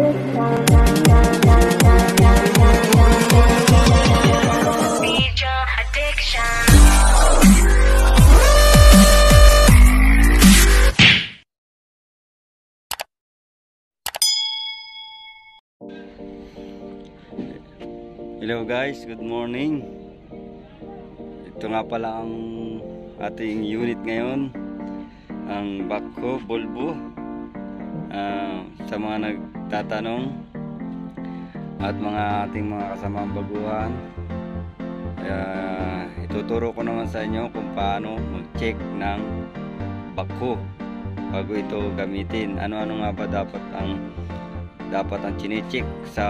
Hello guys, good morning. Ito nga pala ang ating unit ngayon, ang backhoe Volvo. Sa mga nagtatanong at ating mga kasamang baguhan, ituturo ko naman sa inyo kung paano mag-check ng backhoe bago ito gamitin. Ano-ano nga ba dapat ang chine-check sa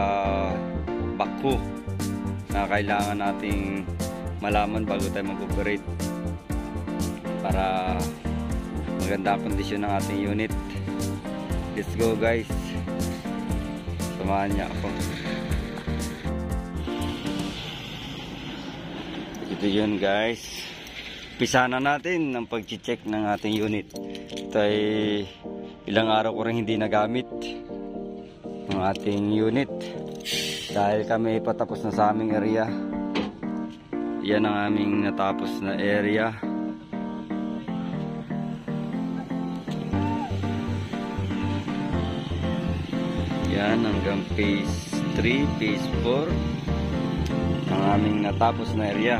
backhoe na kailangan nating malaman bago tayo mag-operate para maganda ang kondisyon ng ating unit. Let's go guys, samahan niya ako. Ito yun guys, umpisa na natin ang pag-check ng ating unit. Ito ay ilang araw ko rin hindi nagamit ang ating unit dahil kami patapos na sa aming area. Yan ang aming natapos na area. Yan hanggang phase 3, phase 4 ang aming natapos na area.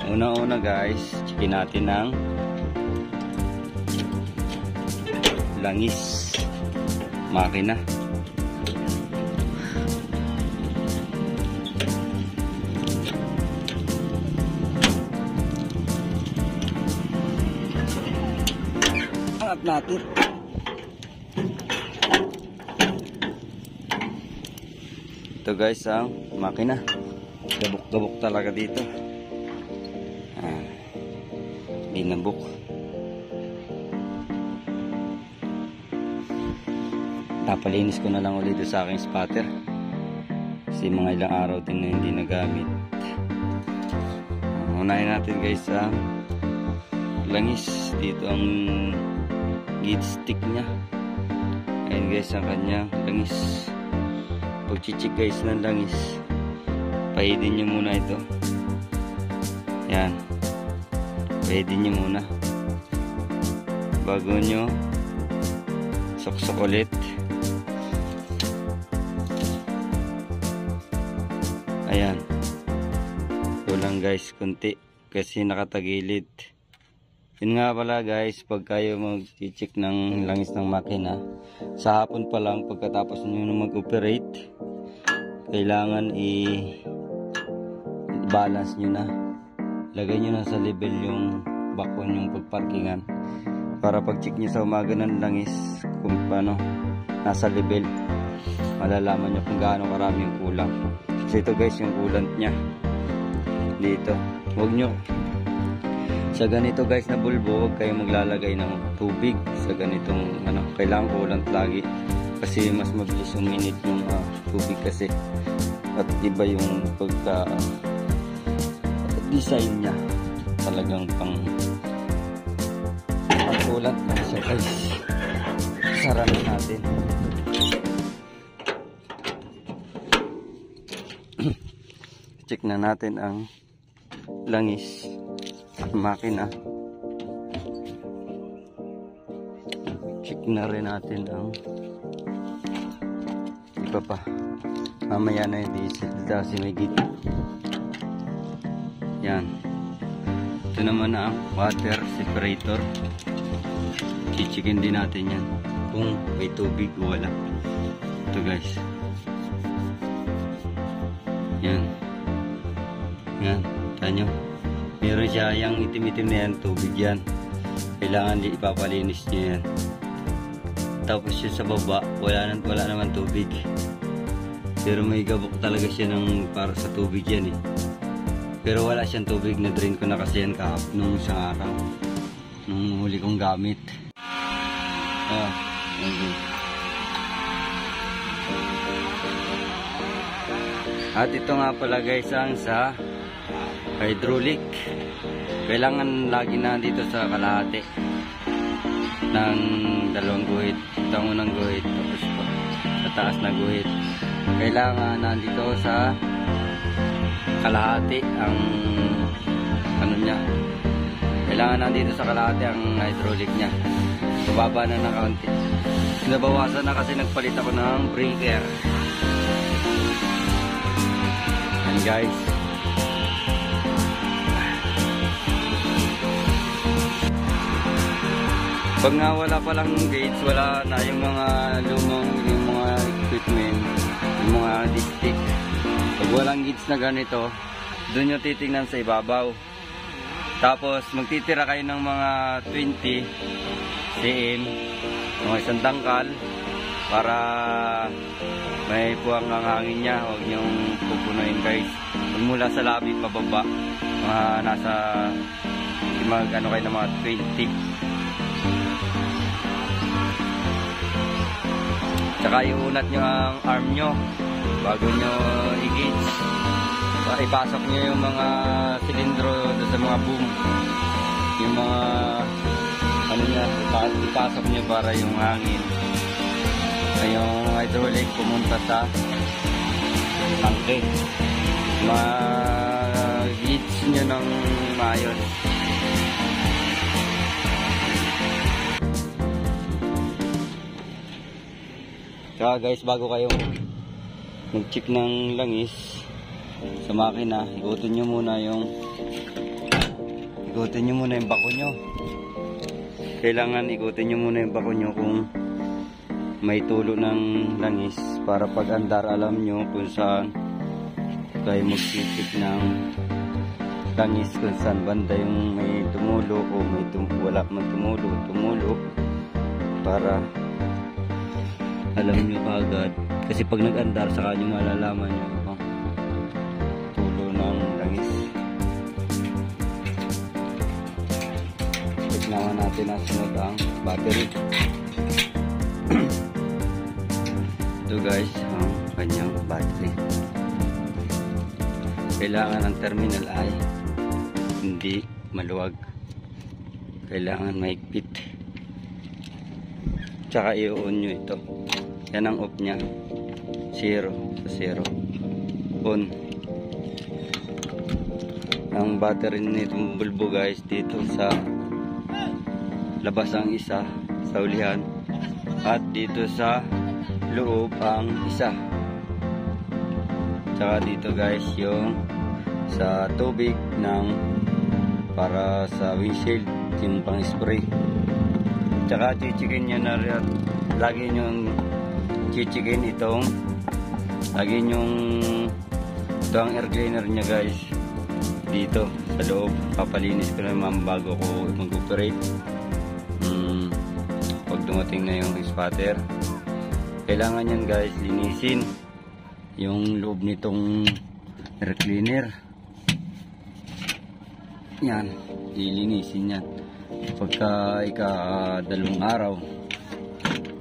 Una-una guys, checkin natin ang langis makina. Hanap natin. Ito guys ang makina. Gabok-gabok talaga dito. Binabok. Napalinis ko na lang ulit sa aking spotter kasi mga ilang araw din na hindi nagamit. Unahin natin guys sa langis. Dito ang gauge stick nya. Ayan guys ang kanyang langis. Pag-check guys ng langis, pahidin nyo muna ito. Yan, pahidin nyo muna bago nyo sok-sok ulit. Ayan, kulang guys kunti kasi nakatagilid. Yun nga pala guys, pag kayo mag-check ng langis ng makina sa hapon pa lang, pagkatapos nyo na mag-operate, kailangan i-balance nyo na, lagay nyo na sa level yung backhoe yung pagparkingan para pag-check nyo sa umaga ng langis kung paano nasa level, malalaman nyo kung gaano karami yung kulang. So ito guys yung coolant nya dito. Huwag nyo sa ganito guys na Volvo, huwag kayo maglalagay ng tubig sa ganitong kailangan coolant lagi kasi mas mabilis uminit yung tubig kasi, at iba yung pagka design nya, talagang pang coolant na siya guys. Sarap natin. Check na natin ang langis makina. Check na rin natin ang iba pa. Mamaya na yung diesel kasi may git. Yan. Ito naman na ang water separator. Chichikin din natin yan kung may tubig o wala. Ito guys. Yan. Yan. Tanyo. Meron siya yung itim-itim na yan, tubig yan. Kailangan di ipapalinis niya yan. Tapos yun sa baba, wala naman tubig. Pero may gabok talaga siya ng para sa tubig yan eh. Pero wala siyang tubig, na drain ko na kasi yan nung isang araw. Nung huli kong gamit. Okay. At ito nga pala guys ang sa hydraulic. Kailangan lagi na dito sa kalahati. ng dalawang guhit. Ito ang unang guhit, tapos sa taas na guhit. Kailangan nandito sa kalahati ang ano niya. Kailangan nandito sa kalahati ang hydraulic niya. Bababa na ng kaunti. Nabawasan na kasi nagpalit ako ng breaker. And guys, pag nga wala palang gates, wala na yung mga lumang, yung mga equipment, yung mga dipstick. Pag walang gates na ganito, doon nyo titingnan sa ibabaw. Tapos magtitira kayo ng mga 20 cm, mga isang tangkal, para may puwang ang hangin niya. Huwag nyong pupunuin guys. Mula sa labi pababa, mga nasa ano kayo ng mga 20. Tsaka iunat nyo ang arm nyo bago nyo i-gauge. Ipasok nyo yung mga silindro sa mga boom. Yung mga ano nyo, ipasok nyo para yung hangin. Yung hydraulic pumunta sa tangke. Mag-gauge nyo ng maayos. Tsaka guys, bago kayo mag-check ng langis sa makina, ikutin nyo muna yung bako nyo. Kailangan ikutin nyo muna yung bako nyo kung may tulo ng langis, para pag andar alam nyo kung saan kayo mag-check ng langis, kung saan banda yung may tumulo o may wala man tumulo, para alam nyo kaagad. Kasi pag nag-andar, saka nyo malalaman nyo tulo ng langis. Check naman natin na sunod ang battery. Ito guys, ang kanyang battery. Kailangan ang terminal ay hindi maluwag. Kailangan mahigpit. Tsaka i-on nyo ito. Yan ang off nya. 0 sa 0. On. Ang battery nitong bulbo guys, dito sa labas ang isa sa ulihan, at dito sa loob ang isa. Tsaka dito guys yung sa tubig ng para sa windshield, yung pang spray. Tsaka chichikin nyo na rin, lagi nyong chichikin itong, lagi nyong ito ang air cleaner nya guys, dito sa loob. Papalinis ko naman bago ko mag-operate. Pag dumating na yung spatter, kailangan yan guys linisin yung loob nitong air cleaner. Yan, lilinisin yan. Pagka ika-2 araw,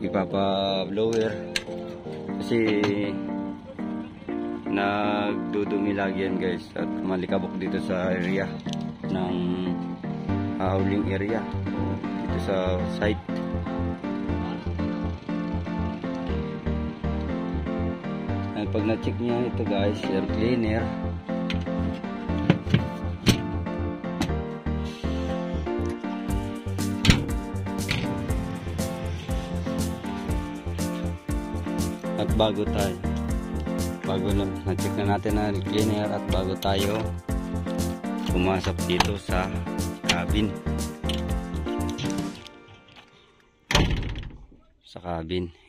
ipapa-blower kasi nagdudumi lagi yan guys, at malikabok dito sa area ng hauling area dito sa site. At pag na-check niya ito guys, air cleaner, at bago na-check na natin ang cleaner, at bago tayo pumasok dito sa cabin,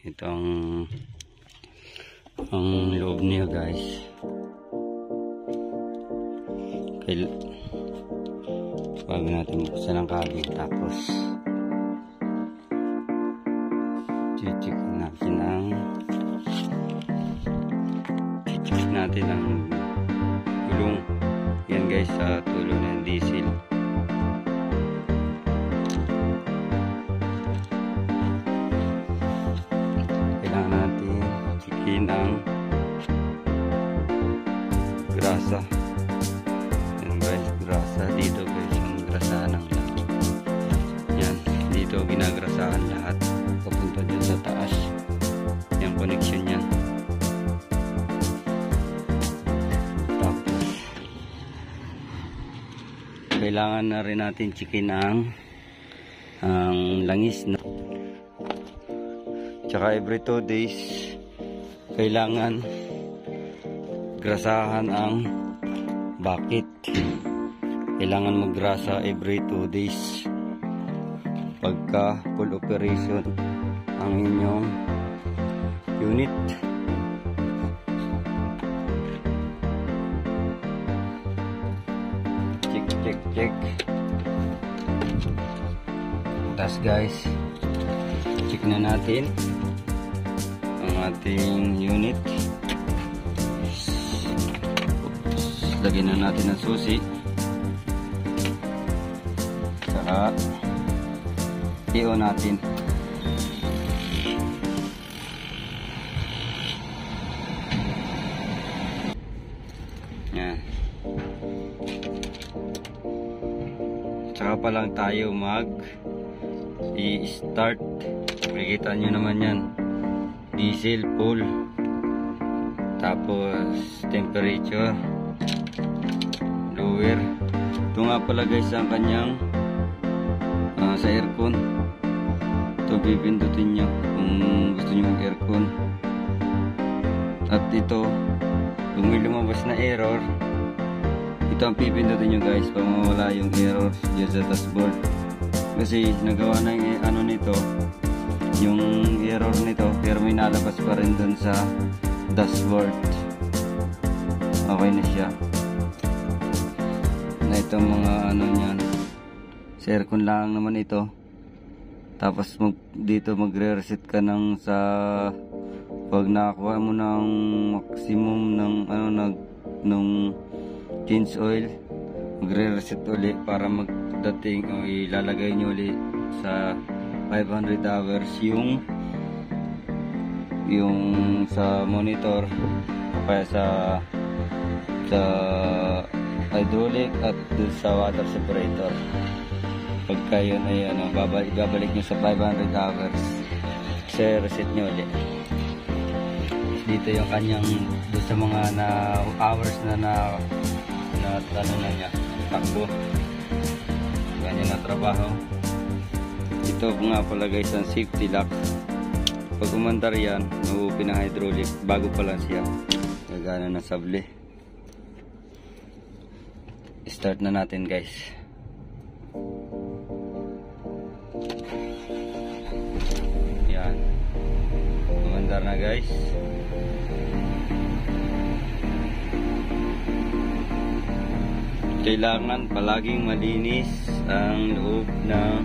itong ang loob niya guys. Bago natin buksan ang cabin, tapos check natin ang gulong. Yan guys, sa tulo ng diesel. Kailangan natin checkin ang grasa. Yan guys, grasa dito guys, ang grasahan ng yan, dito ginagrasahan kailangan na rin natin checkin ang langis na. Tsaka every 2 days kailangan grasahan ang bucket. Kailangan maggrasa every 2 days pagka full operation ang inyong unit. Check. Tas guys, check na natin ang ating unit. Lagyan na natin ang susi. Saka i-on natin. Yan. Saka pa lang tayo i-start. Makikita nyo naman yan. Diesel full. Tapos temperature lower. Ito nga pala guys ang kanyang sa aircon. Ito pipindutin nyo kung gusto nyo mag aircon. At ito, kung may lumabas na error, ito ang pipindutin nyo guys para mawala yung error dyan sa dashboard. Kasi nagawa na yung ano nito, yung error nito, pero may nalabas pa rin dun sa dashboard. Okay na siya. Na itong mga ano nyan, sa aircon lang naman ito. Tapos dito magre-reset ka ng sa pag nakakuha mo ng maximum ng nung change oil, magre-reset uli para magdating o ilalagay nyo uli sa 500 hours yung sa monitor o kaya sa hydraulic at sa water separator. Pagka yun ay babalik nyo sa 500 hours, kasi reset nyo ulit. Dito yung kanyang doon sa mga hours na niya takbo, ganyan na trabaho. Ito nga pala guys ang safety lock. Pag umandar yan, na-open ang hydraulic bago pa lang siya gagana na sable. Start na natin guys. Yan, umandar na guys. Kailangan palaging malinis ang loob ng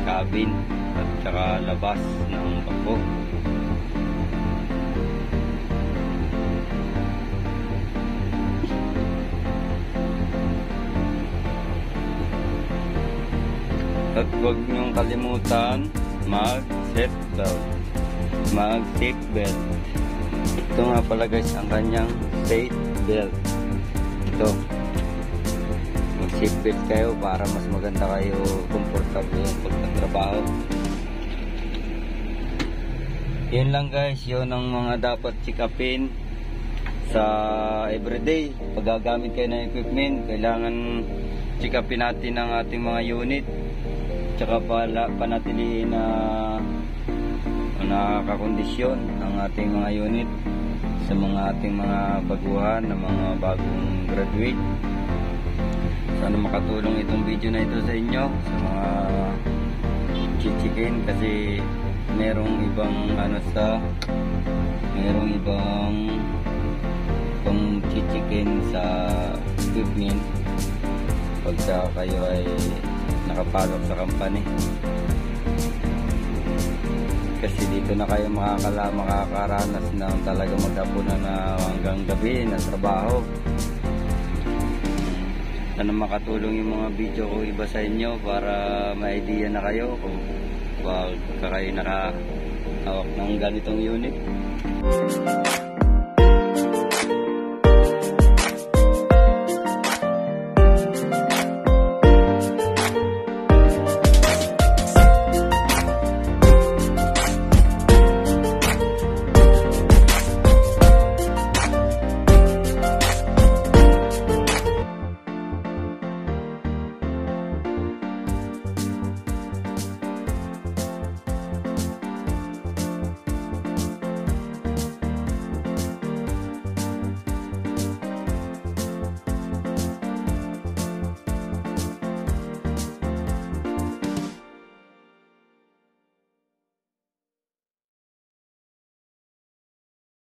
cabin at saka labas ng bako. At huwag niyong kalimutan mag-seat belt. Ito nga pala guys ang kanyang seat belt. Ito, mag-seat belt kayo para mas maganda kayo, comfortable yung pagtatrabaho. Yun lang guys, yun ang mga dapat check-upin sa everyday. Pag gagamit kayo ng equipment, kailangan check-upin natin ang ating mga unit, tsaka panatilihin na nakakakondisyon ang ating mga unit sa mga ating mga baguhan, na mga bagong graduate. Sana makatulong itong video na ito sa inyo, sa mga chichikin, kasi merong ibang pang chichikin sa equipment pagka kayo ay nakapalok sa company. Kasi dito na kayo makakaranas na talaga maghapunan na hanggang gabi na trabaho. Sana makatulong yung mga video ko iba sa inyo para may idea na kayo kung kayo nakahawak ng ganitong unit.